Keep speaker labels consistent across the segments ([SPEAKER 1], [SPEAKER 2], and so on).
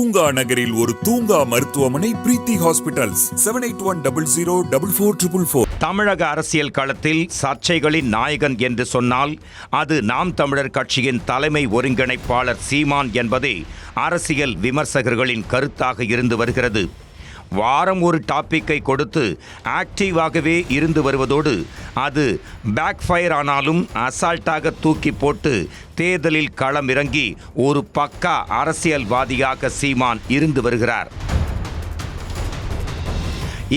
[SPEAKER 1] தூங்கா நகரில் ஒரு தூங்கா மருத்துவமனை பிரீத்தி ஹாஸ்பிட்டல்ஸ் 7810044444.
[SPEAKER 2] தமிழக அரசியல் களத்தில் சர்ச்சைகளின் நாயகன் என்று சொன்னால் அது நாம் தமிழர் கட்சியின் தலைமை ஒருங்கிணைப்பாளர் சீமான் என்பதே அரசியல் விமர்சகர்களின் கருத்தாக இருந்து வருகிறது. வாரம் ஒரு டாப்பிக்கை கொடுத்து ஆக்டிவாகவே இருந்து வருவதோடு அது பேக்ஃபயர் ஆனாலும் அசால்ட்டாக தூக்கி போட்டு தேர்தலில் களமிறங்கி ஒரு பக்கா அரசியல்வாதியாக சீமான் இருந்து வருகிறார்.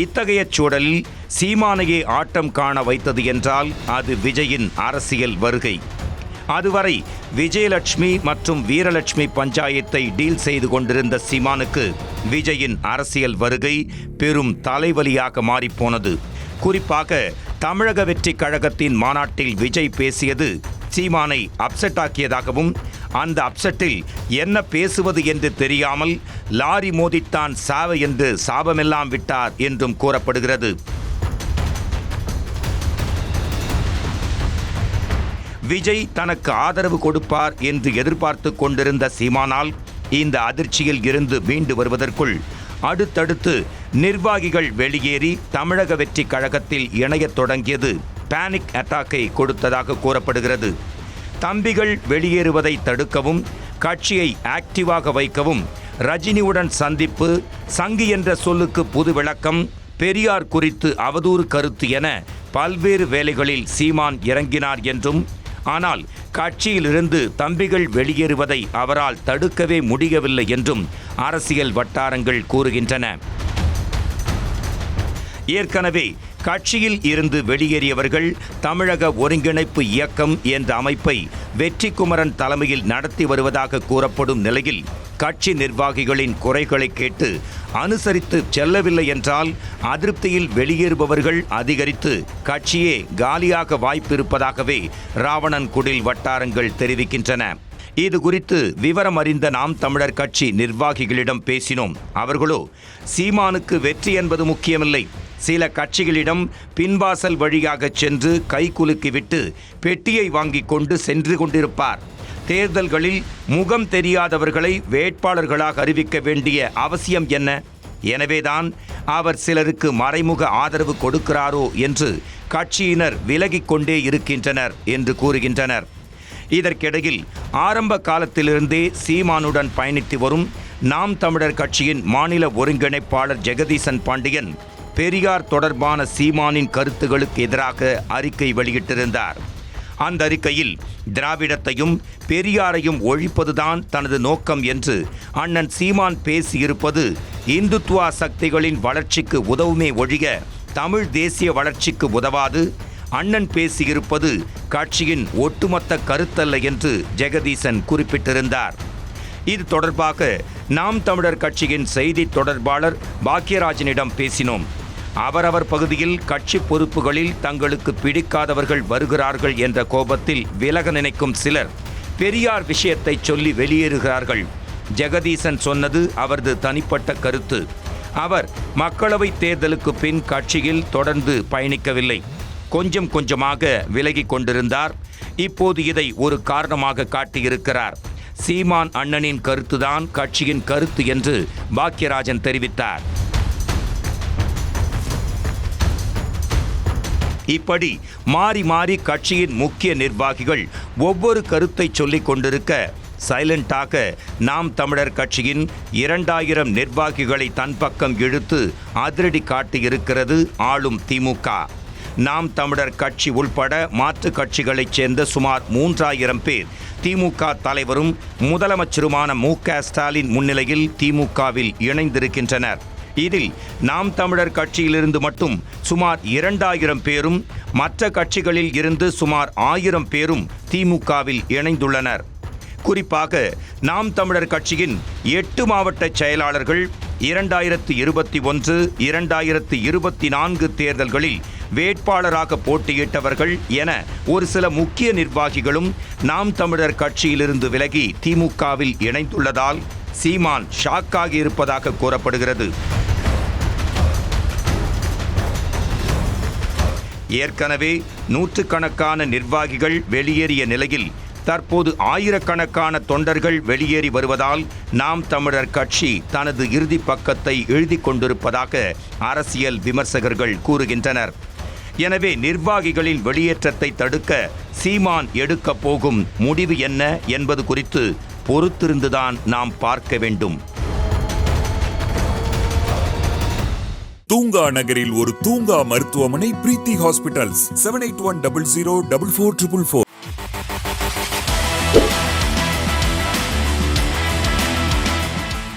[SPEAKER 2] இத்தகைய சூழலில் சீமானையே ஆட்டம் காண வைத்தது என்றால் அது விஜயின் அரசியல் வருகை. அதுவரை விஜயலட்சுமி மற்றும் வீரலட்சுமி பஞ்சாயத்தை டீல் செய்து கொண்டிருந்த சீமானுக்கு விஜயின் அரசியல் வருகை பெரும் தலைவலியாக மாறிப்போனது. குறிப்பாக தமிழக வெற்றி கழகத்தின் மாநாட்டில் விஜய் பேசியது சீமானை அப்செட் ஆக்கியதாகவும் அந்த அப்செட்டில் என்ன பேசுவது என்று தெரியாமல் லாரி மோதித்தான் சாவ என்று சாபமெல்லாம் விட்டார் என்றும் கூறப்படுகிறது. விஜய் தனக்கு ஆதரவு கொடுப்பார் என்று எதிர்பார்த்து கொண்டிருந்த சீமானால் இந்த அதிர்ச்சியில் இருந்து மீண்டு வருவதற்குள் அடுத்தடுத்து நிர்வாகிகள் வெளியேறி தமிழக வெற்றி கழகத்தில் இணையத் தொடங்கியது பேனிக் அட்டாக்கை கொடுத்ததாக கூறப்படுகிறது. தம்பிகள் வெளியேறுவதை தடுக்கவும் கட்சியை ஆக்டிவாக வைக்கவும் ரஜினியுடன் சந்திப்பு, சங்கி என்ற சொல்லுக்கு புது விளக்கம், பெரியார் குறித்து அவதூறு கருத்து என பல்வேறு வேலைகளில் சீமான் இறங்கினார் என்றும், ஆனால் கட்சியிலிருந்து தம்பிகள் வெளியேறுவதை அவரால் தடுக்கவே முடியவில்லை என்றும் அரசியல் வட்டாரங்கள் கூறுகின்றன. ஏற்கனவே கட்சியில் இருந்து வெளியேறியவர்கள் தமிழக ஒருங்கிணைப்பு இயக்கம் என்ற அமைப்பை வெற்றிக்குமரன் தலைமையில் நடத்தி வருவதாக கூறப்படும் நிலையில் கட்சி நிர்வாகிகளின் குறைகளை கேட்டு அனுசரித்து செல்லவில்லை என்றால் அதிருப்தியில் வெளியேறுபவர்கள் அதிகரித்து கட்சியே காலியாக வாய்ப்பிருப்பதாகவே ராவணன்குடில் வட்டாரங்கள் தெரிவிக்கின்றன. இது குறித்து விவரம் அறிந்த நாம் தமிழர் கட்சி நிர்வாகிகளிடம் பேசினோம். அவர்களோ சீமானுக்கு வெற்றி என்பது முக்கியமில்லை, சில கட்சிகளிடம் பின்வாசல் வழியாக சென்று கைகுலுக்கிவிட்டு பெட்டியை வாங்கி கொண்டு சென்று கொண்டிருப்பார். தேர்தல்களில் முகம் தெரியாதவர்களை வேட்பாளர்களாக அறிவிக்க வேண்டிய அவசியம் என்ன? எனவேதான் அவர் சிலருக்கு மறைமுக ஆதரவு கொடுக்கிறாரோ என்று கட்சியினர் விலகிக் கொண்டே இருக்கின்றனர் என்று கூறுகின்றனர். இதற்கிடையில் ஆரம்ப காலத்திலிருந்தே சீமானுடன் பயணித்து வரும் நாம் தமிழர் கட்சியின் மாநில ஒருங்கிணைப்பாளர் ஜெகதீசன் பாண்டியன் பெரியார் தொடர்பான சீமானின் கருத்துகளுக்கு எதிராக அறிக்கை வெளியிட்டிருந்தார். அந்த அறிக்கையில் திராவிடத்தையும் பெரியாரையும் ஒழிப்பதுதான் தனது நோக்கம் என்று அண்ணன் சீமான் பேசியிருப்பது இந்துத்துவா சக்திகளின் வளர்ச்சிக்கு உதவுமே ஒழிய தமிழ் தேசிய வளர்ச்சிக்கு உதவாது, அண்ணன் பேசியிருப்பது கட்சியின் ஒட்டுமொத்த கருத்தல்ல என்று ஜெகதீசன் குறிப்பிட்டிருந்தார். இது தொடர்பாக நாம் தமிழர் கட்சியின் செய்தி தொடர்பாளர் பாக்யராஜனிடம் பேசினோம். அவரவர் பகுதியில் கட்சி பொறுப்புகளில் தங்களுக்கு பிடிக்காதவர்கள் வருகிறார்கள் என்ற கோபத்தில் விலக நினைக்கும் சிலர் பெரியார் விஷயத்தை சொல்லி வெளியேறுகிறார்கள். ஜெகதீசன் சொன்னது அவரது தனிப்பட்ட கருத்து. அவர் மக்களவை தேர்தலுக்கு பின் கட்சியில் தொடர்ந்து பயணிக்கவில்லை, கொஞ்சம் கொஞ்சமாக விலகி கொண்டிருந்தார். இப்போது இதை ஒரு காரணமாக காட்டியிருக்கிறார். சீமான் அண்ணனின் கருத்துதான் கட்சியின் கருத்து என்று பாக்யராஜன் தெரிவித்தார். இப்படி மாறி மாறி கட்சியின் முக்கிய நிர்வாகிகள் ஒவ்வொரு கருத்தை சொல்லிக் கொண்டிருக்க சைலண்டாக நாம் தமிழர் கட்சியின் 2000 நிர்வாகிகளை தன் பக்கம் இழுத்து அதிரடி காட்டியிருக்கிறது ஆளும் திமுக. நாம் தமிழர் கட்சி உள்பட மாற்று கட்சிகளைச் சேர்ந்த சுமார் 3000 பேர் திமுக தலைவரும் முதலமைச்சருமான மு.க. ஸ்டாலின் முன்னிலையில் திமுகவில் இணைந்திருக்கின்றனர். இதில் நாம் தமிழர் கட்சியிலிருந்து மட்டும் சுமார் 2000 பேரும், மற்ற கட்சிகளில் இருந்து சுமார் 1000 பேரும் திமுகவில் இணைந்துள்ளனர். குறிப்பாக நாம் தமிழர் கட்சியின் 8 மாவட்ட செயலாளர்கள் 2021, 2024 தேர்தல்களில் வேட்பாளராக போட்டியிட்டவர்கள் என ஒரு சில முக்கிய நிர்வாகிகளும் நாம் தமிழர் கட்சியிலிருந்து விலகி திமுகவில் இணைந்துள்ளதால் சீமான் ஷாக்காகி இருப்பதாக கூறப்படுகிறது. ஏற்கனவே நூற்றுக்கணக்கான நிர்வாகிகள் வெளியேறிய நிலையில் தற்போது ஆயிரக்கணக்கான தொண்டர்கள் வெளியேறி வருவதால் நாம் தமிழர் கட்சி தனது இறுதி பக்கத்தை எழுதிக் கொண்டிருப்பதாக அரசியல் விமர்சகர்கள் கூறுகின்றனர். எனவே நிர்வாகிகளின் வெளியேற்றத்தை தடுக்க சீமான் எடுக்கப் போகும் முடிவு என்ன என்பது குறித்து பொறுத்திருந்துதான் நாம் பார்க்க வேண்டும்.
[SPEAKER 1] தூங்கா நகரில் ஒரு தூங்கா மருத்துவமனை பிரீத்தி ஹாஸ்பிட்டல்ஸ் 7810044444